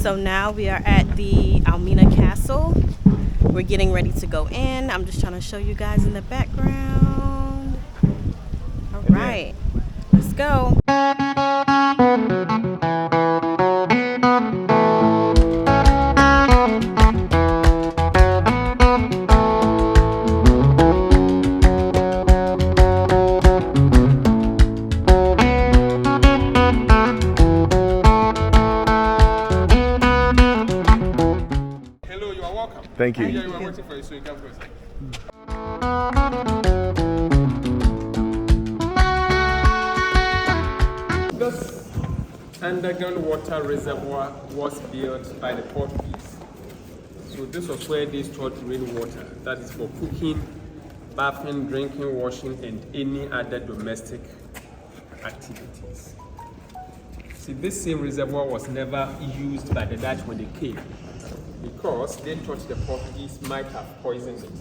So now we are at the Elmina Castle. We're getting ready to go in. I'm just trying to show you guys in the background. All right, let's go. Thank you. Yeah, we were waiting for you, so you come first. This underground water reservoir was built by the Portuguese. So this was where they stored rainwater. That is for cooking, bathing, drinking, washing, and any other domestic activities. See, this same reservoir was never used by the Dutch when they came, because they thought the Portuguese might have poisoned it.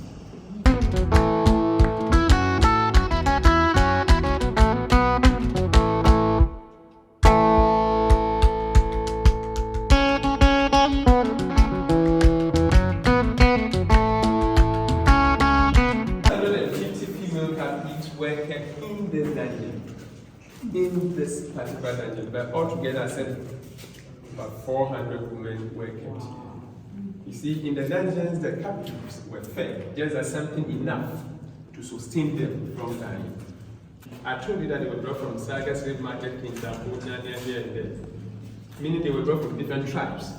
Female captives were kept in this dungeon, in this particular dungeon, but altogether I said about 400 women were kept here. You see, in the dungeons, the captives were fed just as something enough to sustain them from dying. I told you that they were brought from Saga slave market in Cambodia, here and there, meaning they were brought from different tribes.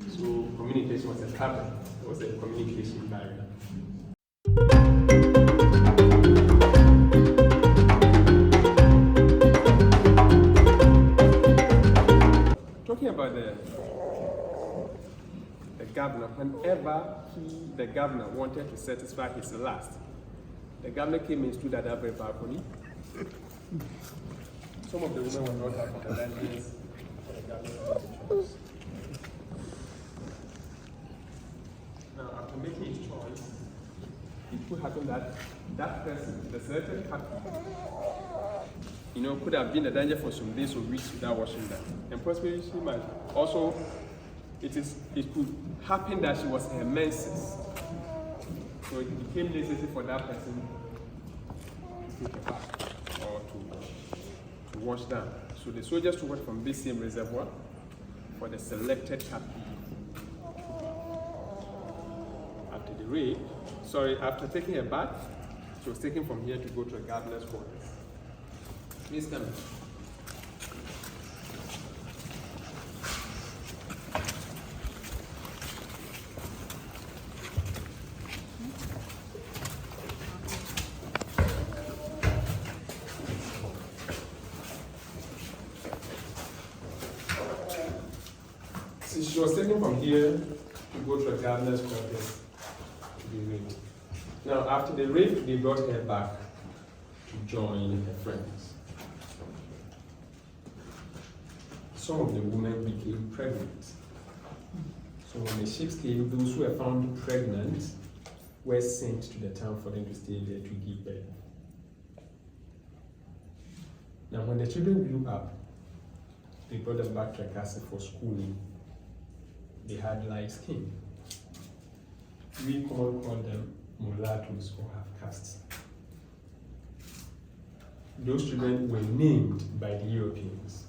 So communication was a problem. It was a communication barrier. Talking about the governor, whenever the governor wanted to satisfy his lust, the governor came and stood at that very balcony. Some of the women were brought out from the dungeons for the governor to choose. Now, after making his choice, it could happen that that person, the selected captain, could have been in the danger for some days or weeks without washing them. And possibly she might also. It could happen that she was her menses. So it became necessary for that person to take a bath or to wash down. So the soldiers took from this same reservoir for the selected captive. After taking a bath, she was taken from here to go to a gardener's quarters. Please come in. She was taken from here to go to a gardener's quarters to be raped. Now, after the rape, they brought her back to join her friends. Some of the women became pregnant. So when the ships came, those who were found pregnant were sent to the town for them to stay there to give birth. Now, when the children grew up, they brought them back to a castle for schooling. They had light skin. We call them mulattoes or half-castes. Those children were named by the Europeans.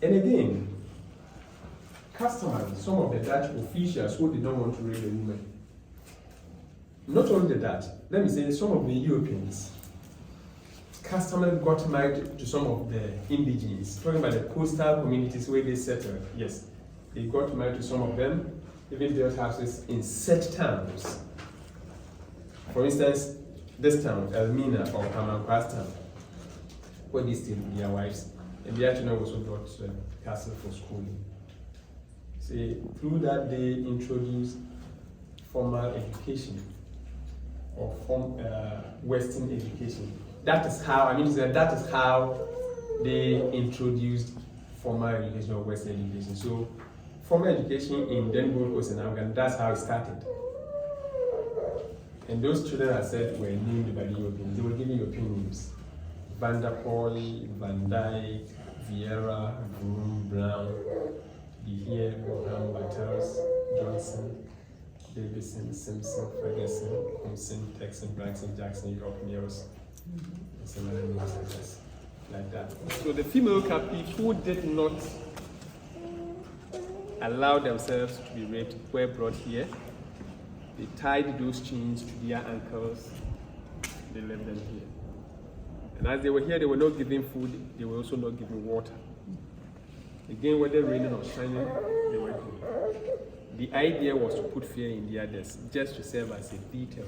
And again, customers, some of the Dutch officials who did not want to rape the women. Not only the Dutch, let me say some of the Europeans, customers got married to some of the indigenes, talking about the coastal communities where they settled, yes. They got married to some of them, even built houses in set towns. For instance, this town, Elmina or Castle town, where they stayed with their wives, and their children also brought to the castle for schooling. See, through that they introduced formal education or Western education. That is how they introduced formal education or Western education. So formal education in Denmark was in Afghan, that's how it started. And those children, I said, were named by the Europeans. They were giving European names. Van der Poel, Van Dyke, Vieira, Broom, Brown, Here, Brown, Battles, Johnson, Davison, Simpson, Ferguson, Thompson, Texan, Braxton, Jackson, York, Mills, and some other names like that. So the female captives who did not allow themselves to be raped were brought here. They tied those chains to their ankles. They left them here. And as they were here, they were not given food. They were also not given water. Again, whether raining or shining, they were here. The idea was to put fear in the others, just to serve as a detail.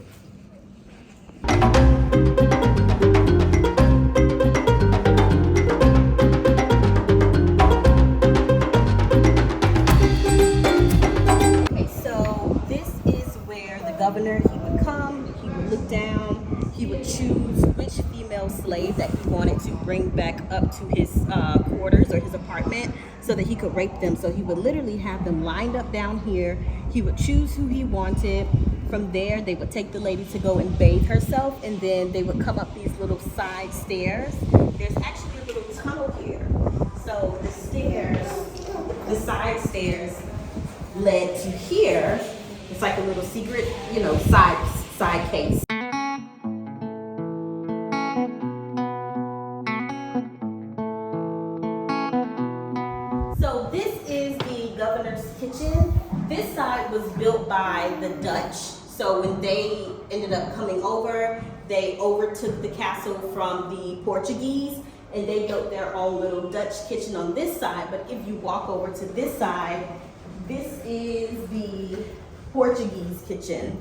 Okay, so this is where the governor, he would come, he would look down, he would choose which female slave that he wanted to bring back up to his quarters or his apartment so that he could rape them. So he would literally have them lined up down here. He would choose who he wanted. From there, they would take the lady to go and bathe herself, and then they would come up these little side stairs. There's actually a little tunnel here. So the stairs, the side stairs led to here. It's like a little secret, you know, side case. So this is the governor's kitchen. This side was built by the Dutch. So when they ended up coming over, they overtook the castle from the Portuguese, and they built their own little Dutch kitchen on this side. But if you walk over to this side, this is the Portuguese kitchen.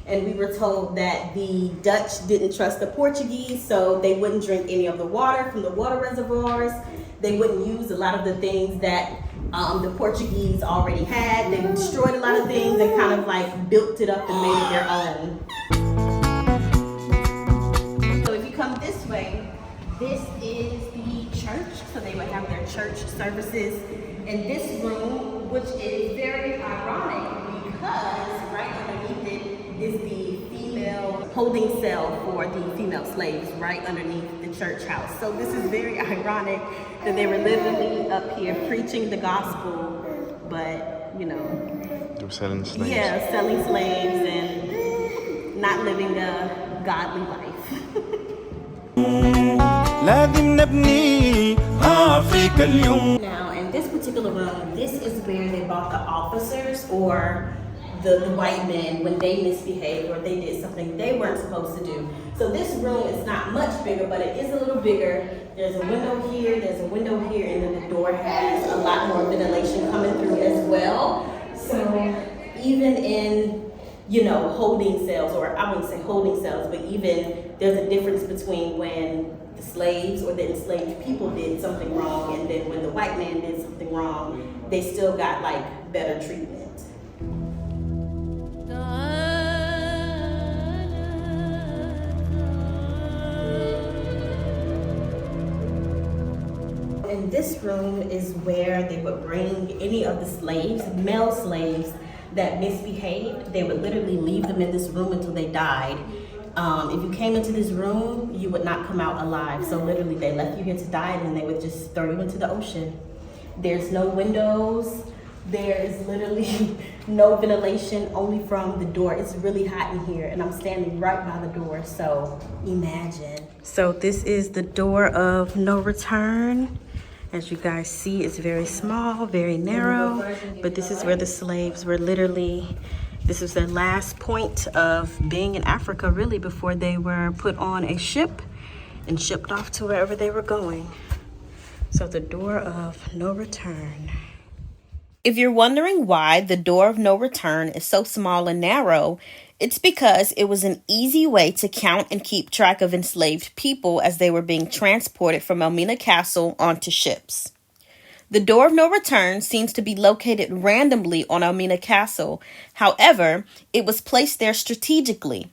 And we were told that the Dutch didn't trust the Portuguese, so they wouldn't drink any of the water from the water reservoirs. They wouldn't use a lot of the things that the Portuguese already had. They destroyed a lot of things and kind of like built it up and made it their own. So if you come this way, this is the church. So they would have their church services in this room, which is very ironic because right underneath it is the female holding cell for the female slaves right underneath the church house. So this is very ironic that they were literally up here preaching the gospel, but you know, They were selling slaves. yeah, selling slaves and not living a godly life. Now, in this particular room, this is where they brought the officers or the white men when they misbehaved or they did something they weren't supposed to do. So this room is not much bigger, but it is a little bigger. There's a window here, there's a window here, and then the door has a lot more ventilation coming through as well. So even in, you know, holding cells, or I wouldn't say holding cells, but even there's a difference between when the slaves or the enslaved people did something wrong and then when the white man did something wrong, they still got like better treatment. In this room is where they would bring any of the slaves, male slaves that misbehaved. They would literally leave them in this room until they died. If you came into this room, you would not come out alive. So literally they left you here to die and then they would just throw you into the ocean. There's no windows. There is literally no ventilation, only from the door. It's really hot in here and I'm standing right by the door, so imagine. So this is the door of no return. As you guys see, it's very small, very narrow, but this is where the slaves were literally, this was their last point of being in Africa really before they were put on a ship and shipped off to wherever they were going. So the door of no return. If you're wondering why the door of no return is so small and narrow, it's because it was an easy way to count and keep track of enslaved people as they were being transported from Elmina Castle onto ships. The door of no return seems to be located randomly on Elmina Castle. However, it was placed there strategically.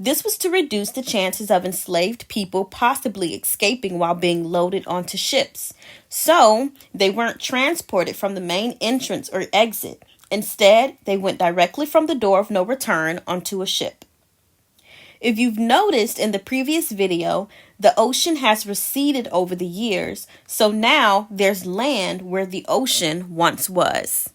This was to reduce the chances of enslaved people possibly escaping while being loaded onto ships. So, they weren't transported from the main entrance or exit. Instead, they went directly from the door of no return onto a ship. If you've noticed in the previous video, the ocean has receded over the years, so now there's land where the ocean once was.